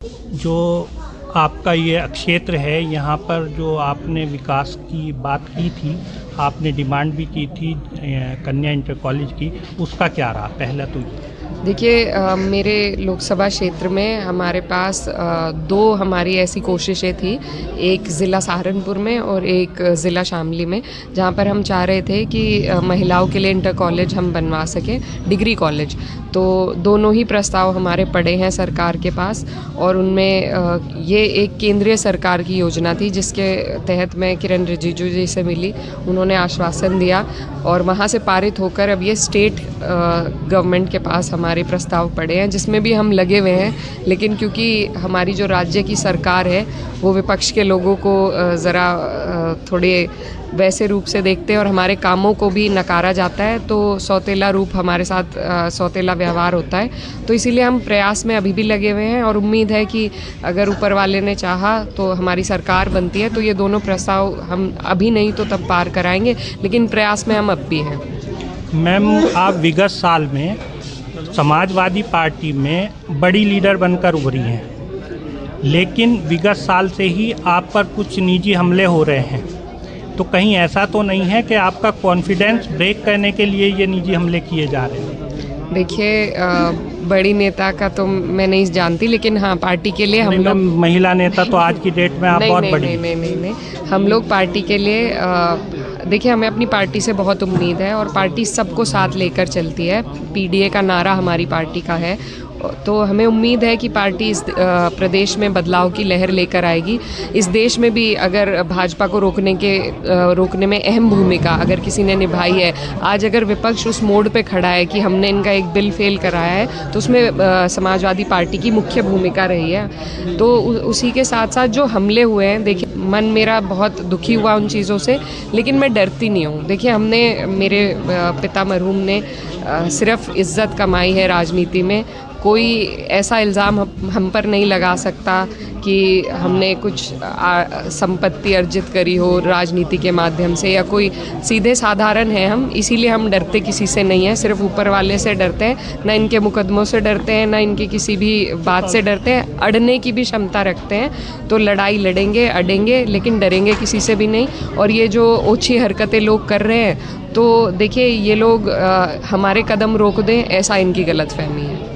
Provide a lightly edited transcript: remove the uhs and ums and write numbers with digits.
जो आपका ये क्षेत्र है, यहाँ पर जो आपने विकास की बात की थी, आपने डिमांड भी की थी कन्या इंटर कॉलेज की, उसका क्या रहा? पहला तो ये। देखिए, मेरे लोकसभा क्षेत्र में हमारे पास दो हमारी ऐसी कोशिशें थी, एक ज़िला सहारनपुर में और एक ज़िला शामली में, जहाँ पर हम चाह रहे थे कि महिलाओं के लिए इंटर कॉलेज हम बनवा सकें, डिग्री कॉलेज। तो दोनों ही प्रस्ताव हमारे पड़े हैं सरकार के पास, और उनमें ये एक केंद्रीय सरकार की योजना थी जिसके तहत मैं किरण रिजिजू जी से मिली, उन्होंने आश्वासन दिया और वहाँ से पारित होकर अब ये स्टेट गवर्नमेंट के पास हमारे प्रस्ताव पड़े हैं, जिसमें भी हम लगे हुए हैं। लेकिन क्योंकि हमारी जो राज्य की सरकार है वो विपक्ष के लोगों को ज़रा थोड़े वैसे रूप से देखते हैं और हमारे कामों को भी नकारा जाता है, तो सौतेला रूप हमारे साथ सौतेला व्यवहार होता है। तो इसीलिए हम प्रयास में अभी भी लगे हुए हैं और उम्मीद है कि अगर ऊपर वाले ने चाहा तो हमारी सरकार बनती है तो ये दोनों प्रस्ताव हम अभी नहीं तो तब पार कराएंगे, लेकिन प्रयास में हम अब भी हैं। मैम, आप विगत साल में समाजवादी पार्टी में बड़ी लीडर बनकर उभरी हैं, लेकिन विगत साल से ही आप पर कुछ निजी हमले हो रहे हैं, तो कहीं ऐसा तो नहीं है कि आपका कॉन्फिडेंस ब्रेक करने के लिए ये निजी हमले किए जा रहे हैं? देखिए, बड़ी नेता का तो मैं नहीं जानती, लेकिन हाँ, पार्टी के लिए हम लोग महिला नेता तो आज की डेट में आप बहुत बड़ी। नहीं, हम लोग पार्टी के लिए देखिए, हमें अपनी पार्टी से बहुत उम्मीद है और पार्टी सबको साथ लेकर चलती है। पीडीए का नारा हमारी पार्टी का है, तो हमें उम्मीद है कि पार्टी इस प्रदेश में बदलाव की लहर लेकर आएगी। इस देश में भी अगर भाजपा को रोकने में अहम भूमिका अगर किसी ने निभाई है, आज अगर विपक्ष उस मोड़ पे खड़ा है कि हमने इनका एक बिल फेल कराया है, तो उसमें समाजवादी पार्टी की मुख्य भूमिका रही है। तो उसी के साथ साथ जो हमले हुए हैं, देखिए, मन मेरा बहुत दुखी हुआ उन चीज़ों से, लेकिन मैं डरती नहीं हूँ। देखिए, मेरे पिता मरहूम ने सिर्फ इज्जत कमाई है राजनीति में। कोई ऐसा इल्ज़ाम हम पर नहीं लगा सकता कि हमने कुछ संपत्ति अर्जित करी हो राजनीति के माध्यम से, या कोई सीधे साधारण है हम, इसीलिए हम डरते किसी से नहीं हैं, सिर्फ ऊपर वाले से डरते हैं। ना इनके मुकदमों से डरते हैं, ना इनकी किसी भी बात से डरते हैं, अड़ने की भी क्षमता रखते हैं। तो लड़ाई लड़ेंगे, अड़ेंगे, लेकिन डरेंगे किसी से भी नहीं। और ये जो ओछी हरकतें लोग कर रहे हैं, तो देखिए, ये लोग हमारे कदम रोक दें, ऐसा इनकी गलतफहमी है।